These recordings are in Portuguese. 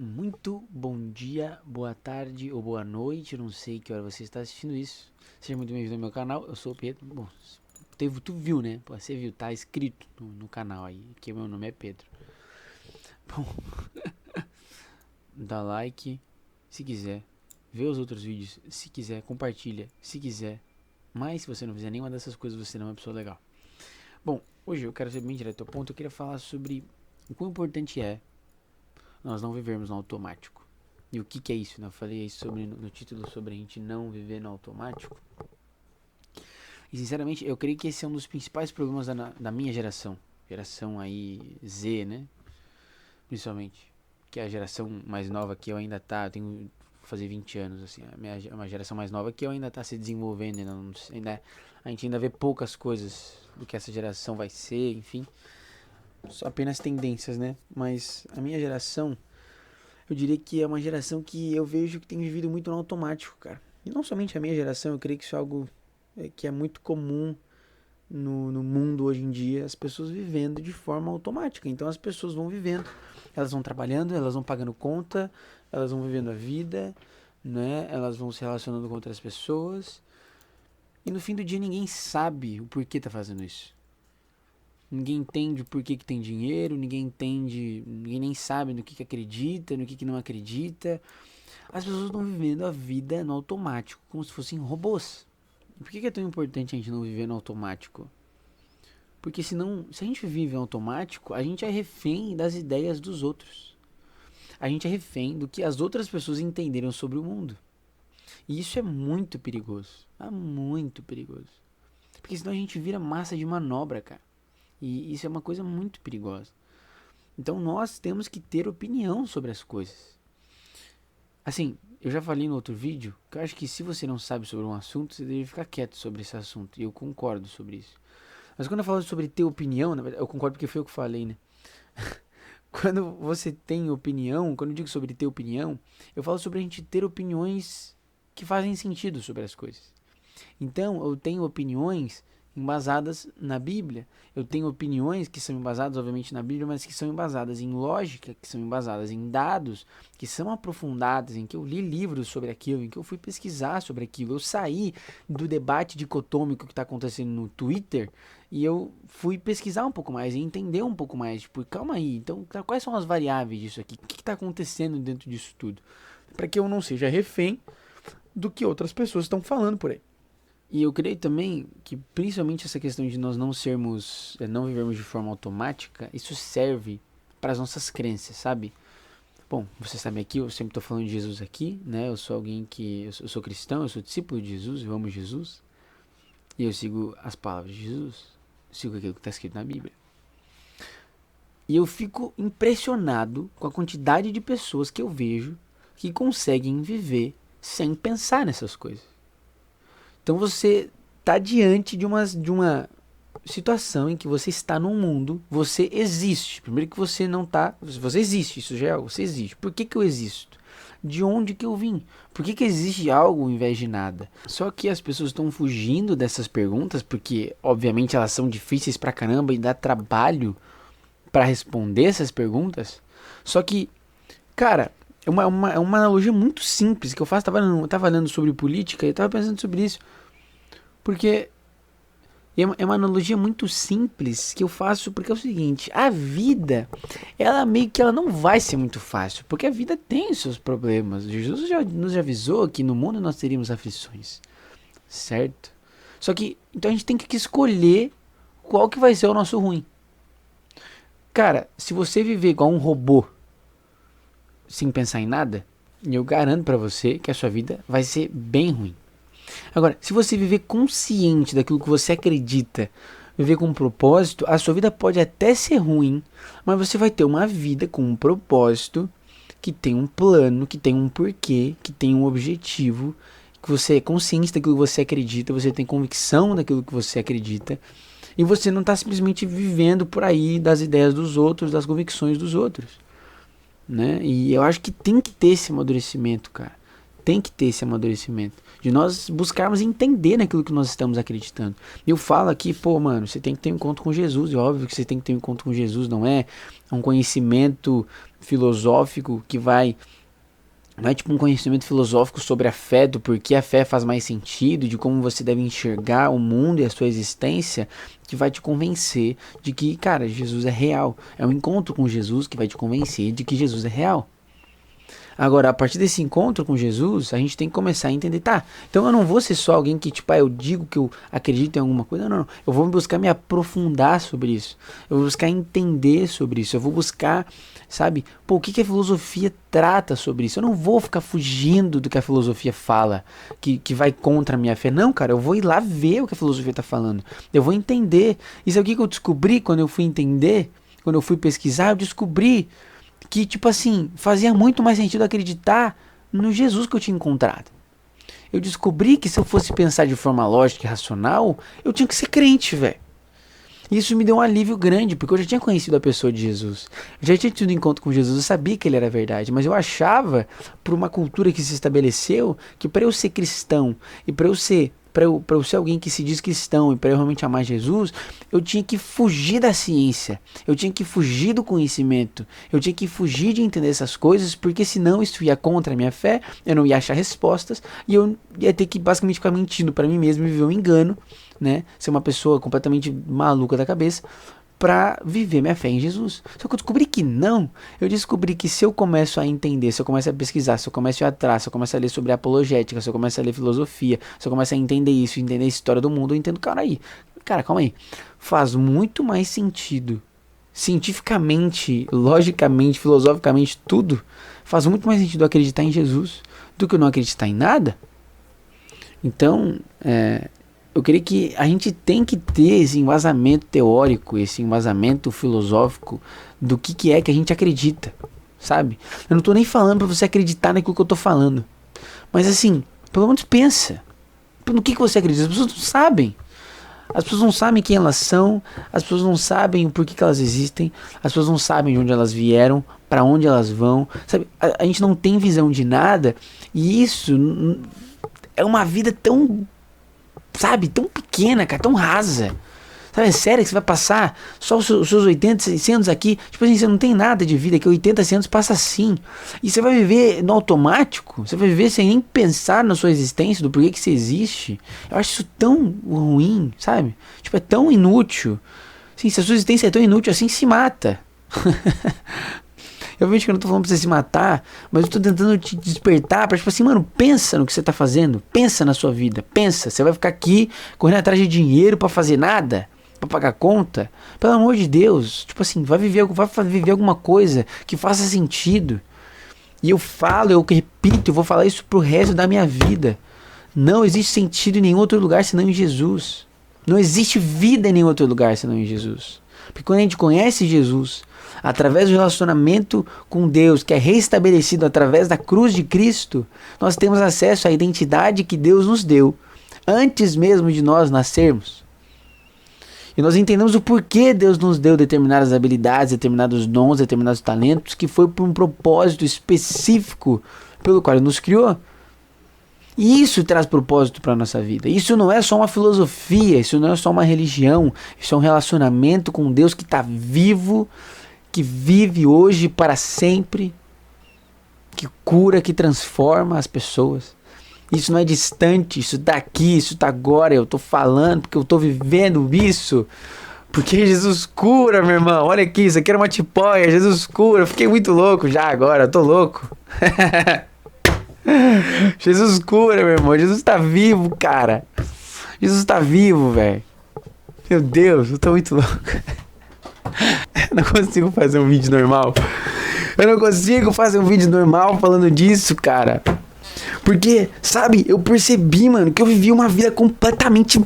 Muito bom dia, boa tarde ou boa noite, eu não sei que hora você está assistindo isso. Seja muito bem-vindo ao meu canal, eu sou o Pedro. Bom, tu viu, né? Pô, você viu, tá escrito no canal aí, que o meu nome é Pedro. Bom, dá like se quiser, vê os outros vídeos se quiser, compartilha se quiser. Mas se você não fizer nenhuma dessas coisas, você não é uma pessoa legal. Bom, hoje eu quero ser bem direto ao ponto, eu queria falar sobre o quão importante é nós não vivermos no automático. E o que é isso, né? Eu falei isso no título sobre a gente não viver no automático. E sinceramente, eu creio que esse é um dos principais problemas da minha geração. Geração aí Z, né? Principalmente. Que é a geração mais nova que eu ainda tá. Eu tenho vou fazer 20 anos, assim. É uma geração mais nova que eu ainda tá se desenvolvendo. A gente ainda vê poucas coisas do que essa geração vai ser, enfim. Só apenas tendências, né? Mas a minha geração, eu diria que é uma geração que eu vejo que tem vivido muito no automático, cara. E não somente a minha geração, eu creio que isso é algo que é muito comum no mundo hoje em dia, as pessoas vivendo de forma automática. Então as pessoas vão vivendo, elas vão trabalhando, elas vão pagando conta, elas vão vivendo a vida, né? Elas vão se relacionando com outras pessoas. E no fim do dia ninguém sabe o porquê tá fazendo isso. Ninguém entende o porquê que tem dinheiro, ninguém entende, ninguém nem sabe no que acredita, no que não acredita. As pessoas estão vivendo a vida no automático, como se fossem robôs. E por que é tão importante a gente não viver no automático? Porque senão, se a gente vive no automático, a gente é refém das ideias dos outros. A gente é refém do que as outras pessoas entenderam sobre o mundo. E isso é muito perigoso. É muito perigoso. Porque senão a gente vira massa de manobra, cara. E isso é uma coisa muito perigosa. Então nós temos que ter opinião sobre as coisas. Assim, eu já falei no outro vídeo que eu acho que se você não sabe sobre um assunto, você deve ficar quieto sobre esse assunto. E eu concordo sobre isso. Mas quando eu falo sobre ter opinião, na verdade, eu concordo porque foi eu que falei, né? Quando você tem opinião, quando eu digo sobre ter opinião, eu falo sobre a gente ter opiniões que fazem sentido sobre as coisas. Então, eu tenho opiniões embasadas na Bíblia. Eu tenho opiniões que são embasadas, obviamente, na Bíblia, mas que são embasadas em lógica, que são embasadas em dados, que são aprofundados, em que eu li livros sobre aquilo, em que eu fui pesquisar sobre aquilo. Eu saí do debate dicotômico que está acontecendo no Twitter e eu fui pesquisar um pouco mais e entender um pouco mais. Tipo, calma aí, então quais são as variáveis disso aqui? O que está acontecendo dentro disso tudo? Para que eu não seja refém do que outras pessoas estão falando por aí. E eu creio também que principalmente essa questão de nós não sermos, não vivermos de forma automática, isso serve para as nossas crenças, sabe? Bom, você sabe aqui, eu sempre estou falando de Jesus aqui, né? Eu sou alguém que, eu sou cristão, eu sou discípulo de Jesus, eu amo Jesus. E eu sigo as palavras de Jesus, sigo aquilo que está escrito na Bíblia. E eu fico impressionado com a quantidade de pessoas que eu vejo que conseguem viver sem pensar nessas coisas. Então você está diante de uma situação em que você está num mundo, você existe. Primeiro que você não está, você existe, isso já é algo, você existe. Por que eu existo? De onde que eu vim? Por que existe algo ao invés de nada? Só que as pessoas estão fugindo dessas perguntas porque, obviamente, elas são difíceis pra caramba e dá trabalho pra responder essas perguntas. Só que, cara, é uma analogia muito simples que eu faço. Tava lendo sobre política e tava pensando sobre isso. Porque é uma analogia muito simples que eu faço porque é o seguinte, a vida, ela meio que ela não vai ser muito fácil, porque a vida tem os seus problemas. Jesus já nos avisou que no mundo nós teríamos aflições, certo? Só que, então a gente tem que escolher qual que vai ser o nosso ruim. Cara, se você viver igual um robô, sem pensar em nada, eu garanto pra você que a sua vida vai ser bem ruim. Agora, se você viver consciente daquilo que você acredita, viver com um propósito, a sua vida pode até ser ruim, mas você vai ter uma vida com um propósito, que tem um plano, que tem um porquê, que tem um objetivo, que você é consciente daquilo que você acredita, você tem convicção daquilo que você acredita, e você não está simplesmente vivendo por aí das ideias dos outros, das convicções dos outros, né? E eu acho que tem que ter esse amadurecimento, cara. tem que ter esse amadurecimento. De nós buscarmos entender naquilo que nós estamos acreditando. Eu falo aqui, pô, mano, você tem que ter um encontro com Jesus. E óbvio que você tem que ter um encontro com Jesus. Não é um conhecimento filosófico que vai... Não é tipo um conhecimento filosófico sobre a fé, do porquê a fé faz mais sentido, de como você deve enxergar o mundo e a sua existência, que vai te convencer de que, cara, Jesus é real. É um encontro com Jesus que vai te convencer de que Jesus é real. Agora, a partir desse encontro com Jesus, a gente tem que começar a entender, tá, então eu não vou ser só alguém que, tipo, eu digo que eu acredito em alguma coisa, não. Eu vou buscar me aprofundar sobre isso. Eu vou buscar entender sobre isso. Eu vou buscar, sabe, pô, o que a filosofia trata sobre isso. Eu não vou ficar fugindo do que a filosofia fala, que vai contra a minha fé. Não, cara, eu vou ir lá ver o que a filosofia tá falando. Eu vou entender. Isso é o que eu descobri quando eu fui entender, quando eu fui pesquisar, eu descobri que, tipo assim, fazia muito mais sentido acreditar no Jesus que eu tinha encontrado. Eu descobri que se eu fosse pensar de forma lógica e racional, eu tinha que ser crente, velho. Isso me deu um alívio grande, porque eu já tinha conhecido a pessoa de Jesus. Eu já tinha tido um encontro com Jesus, eu sabia que ele era verdade, mas eu achava, por uma cultura que se estabeleceu, que para eu ser cristão e para eu ser alguém que se diz cristão e para eu realmente amar Jesus, eu tinha que fugir da ciência, eu tinha que fugir do conhecimento, eu tinha que fugir de entender essas coisas, porque senão isso ia contra a minha fé, eu não ia achar respostas e eu ia ter que basicamente ficar mentindo para mim mesmo e viver um engano, né? Ser uma pessoa completamente maluca da cabeça para viver minha fé em Jesus. Só que eu descobri que não. Eu descobri que se eu começo a entender, se eu começo a pesquisar, se eu começo a ir atrás, se eu começo a ler sobre apologética, se eu começo a ler filosofia, se eu começo a entender isso, entender a história do mundo, eu entendo, cara, calma aí. Faz muito mais sentido, cientificamente, logicamente, filosoficamente, tudo, faz muito mais sentido acreditar em Jesus do que eu não acreditar em nada. Então, eu creio que a gente tem que ter esse embasamento teórico, esse embasamento filosófico do que é que a gente acredita, sabe? Eu não tô nem falando pra você acreditar naquilo que eu tô falando, mas assim, pelo menos pensa no que você acredita. As pessoas não sabem. As pessoas não sabem quem elas são, as pessoas não sabem o porquê que elas existem, as pessoas não sabem de onde elas vieram, para onde elas vão, sabe? A gente não tem visão de nada, e isso é uma vida tão, sabe, tão pequena, cara, tão rasa. Sabe, é sério que você vai passar só os seus 80, 100 anos aqui? Tipo assim, você não tem nada de vida, que 80, 100 anos passa assim. E você vai viver no automático, você vai viver sem nem pensar na sua existência, do porquê que você existe. Eu acho isso tão ruim, sabe? Tipo, é tão inútil. Sim, se a sua existência é tão inútil assim, se mata. Eu vejo que eu não tô falando pra você se matar, mas eu tô tentando te despertar pra, tipo assim, mano, pensa no que você tá fazendo, pensa na sua vida, pensa, você vai ficar aqui correndo atrás de dinheiro pra fazer nada, pra pagar conta? Pelo amor de Deus, tipo assim, vai viver alguma coisa que faça sentido. E eu falo, eu repito, eu vou falar isso pro resto da minha vida. Não existe sentido em nenhum outro lugar senão em Jesus. Não existe vida em nenhum outro lugar senão em Jesus. Porque quando a gente conhece Jesus, através do relacionamento com Deus, que é restabelecido através da cruz de Cristo, nós temos acesso à identidade que Deus nos deu, antes mesmo de nós nascermos. E nós entendemos o porquê Deus nos deu determinadas habilidades, determinados dons, determinados talentos, que foi por um propósito específico pelo qual Ele nos criou. E isso traz propósito para a nossa vida. Isso não é só uma filosofia, isso não é só uma religião, isso é um relacionamento com Deus que está vivo, que vive hoje para sempre, que cura, que transforma as pessoas. Isso não é distante, isso está aqui, isso está agora, eu estou falando porque eu estou vivendo isso. Porque Jesus cura, meu irmão. Olha aqui, isso aqui era uma tipóia, Jesus cura. Eu fiquei muito louco já agora, eu tô louco. Jesus cura, meu irmão. Jesus tá vivo, cara. Jesus tá vivo, velho. Meu Deus, eu tô muito louco. Eu não consigo fazer um vídeo normal. Eu não consigo fazer um vídeo normal falando disso, cara. Porque, sabe, eu percebi, mano, que eu vivi uma vida completamente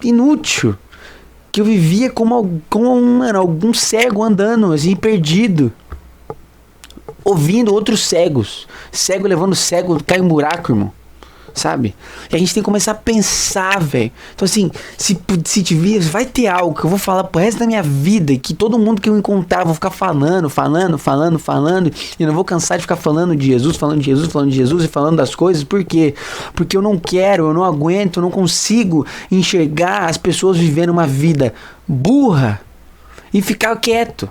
inútil. Que eu vivia como mano, algum cego andando, assim, perdido. Ouvindo outros cegos. Cego levando cego, cai um buraco, irmão. sabe? E a gente tem que começar a pensar, velho. Então assim, se te vir, vai ter algo que eu vou falar pro resto da minha vida, que todo mundo que eu encontrar, vou ficar falando, e não vou cansar de ficar falando de Jesus, e falando das coisas, por quê? Porque eu não quero, eu não aguento, eu não consigo enxergar as pessoas vivendo uma vida burra e ficar quieto.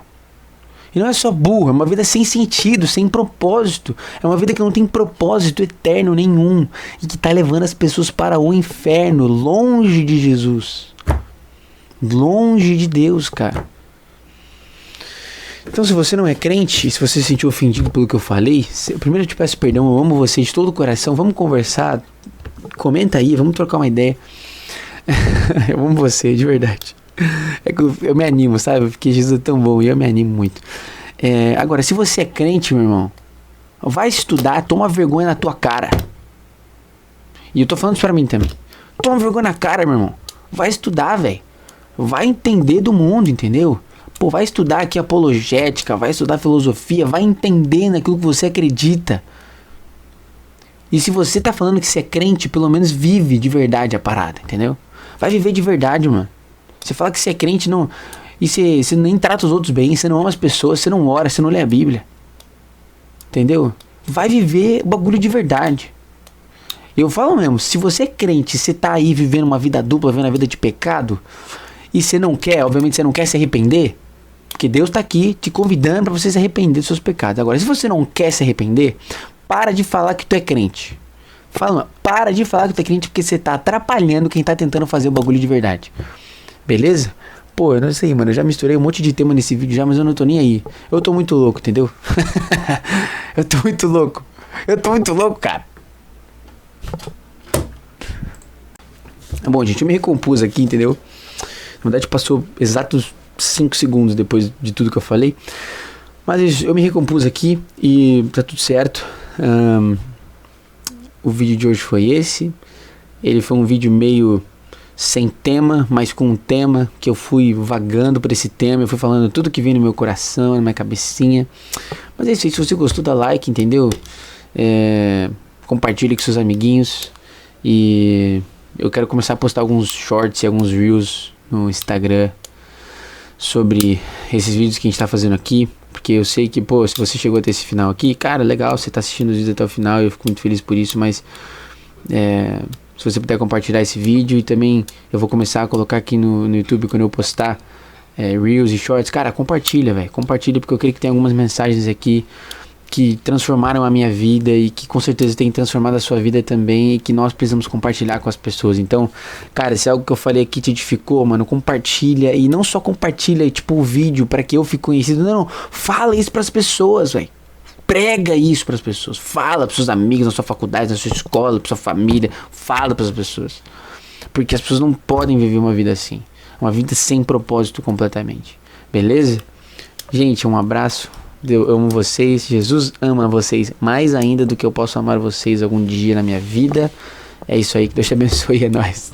E não é só burro, é uma vida sem sentido, sem propósito. É uma vida que não tem propósito eterno nenhum. E que está levando as pessoas para o inferno, longe de Jesus. Longe de Deus, cara. Então, se você não é crente, e se você se sentiu ofendido pelo que eu falei, primeiro eu te peço perdão, eu amo você de todo o coração. Vamos conversar, comenta aí, vamos trocar uma ideia. Eu amo você, de verdade. É que eu me animo, sabe? Porque Jesus é tão bom e eu me animo muito. Agora, se você é crente, meu irmão, vai estudar, toma vergonha na tua cara. E eu tô falando isso pra mim também. Toma vergonha na cara, meu irmão. Vai estudar, velho. Vai entender do mundo, entendeu? Pô, vai estudar aqui apologética, vai estudar filosofia, vai entender naquilo que você acredita. E se você tá falando que você é crente, pelo menos vive de verdade a parada, entendeu? Vai viver de verdade, mano. Você fala que você é crente, não, e você nem trata os outros bem, você não ama as pessoas, você não ora, você não lê a Bíblia. Entendeu? Vai viver o bagulho de verdade. Eu falo mesmo, se você é crente, você tá aí vivendo uma vida dupla, vivendo a vida de pecado, e você não quer, obviamente você não quer se arrepender, porque Deus tá aqui te convidando para você se arrepender dos seus pecados. Agora, se você não quer se arrepender, para de falar que tu é crente. Para de falar que tu é crente, porque você tá atrapalhando quem tá tentando fazer o bagulho de verdade. Beleza? Pô, eu não sei, mano. Eu já misturei um monte de tema nesse vídeo já, mas eu não tô nem aí. Eu tô muito louco, entendeu? Eu tô muito louco. Eu tô muito louco, cara. Bom, gente, eu me recompus aqui, entendeu? Na verdade, passou exatos 5 segundos depois de tudo que eu falei. Mas eu me recompus aqui e tá tudo certo. O vídeo de hoje foi esse. Ele foi um vídeo meio sem tema, mas com um tema que eu fui vagando por esse tema, eu fui falando tudo que veio no meu coração, na minha cabecinha. Mas é isso aí, se você gostou, dá like, entendeu? Compartilhe com seus amiguinhos. E eu quero começar a postar alguns shorts e alguns reels no Instagram sobre esses vídeos que a gente tá fazendo aqui. Porque eu sei que, pô, se você chegou até esse final aqui, cara, legal, você tá assistindo os vídeos até o final, eu fico muito feliz por isso, mas se você puder compartilhar esse vídeo, e também eu vou começar a colocar aqui no YouTube quando eu postar Reels e Shorts. Cara, compartilha, velho. Compartilha, porque eu creio que tem algumas mensagens aqui que transformaram a minha vida e que com certeza tem transformado a sua vida também, e que nós precisamos compartilhar com as pessoas. Então, cara, se algo que eu falei aqui te edificou, mano, compartilha. E não só compartilha, tipo, o vídeo para que eu fique conhecido. Não, fala isso pras pessoas, velho. Prega isso pras pessoas. Fala pros seus amigos, na sua faculdade, na sua escola, pra sua família. Fala pras pessoas. Porque as pessoas não podem viver uma vida assim. Uma vida sem propósito completamente. Beleza? Gente, um abraço. Eu amo vocês. Jesus ama vocês mais ainda do que eu posso amar vocês algum dia na minha vida. É isso aí. Que Deus te abençoe. É nóis.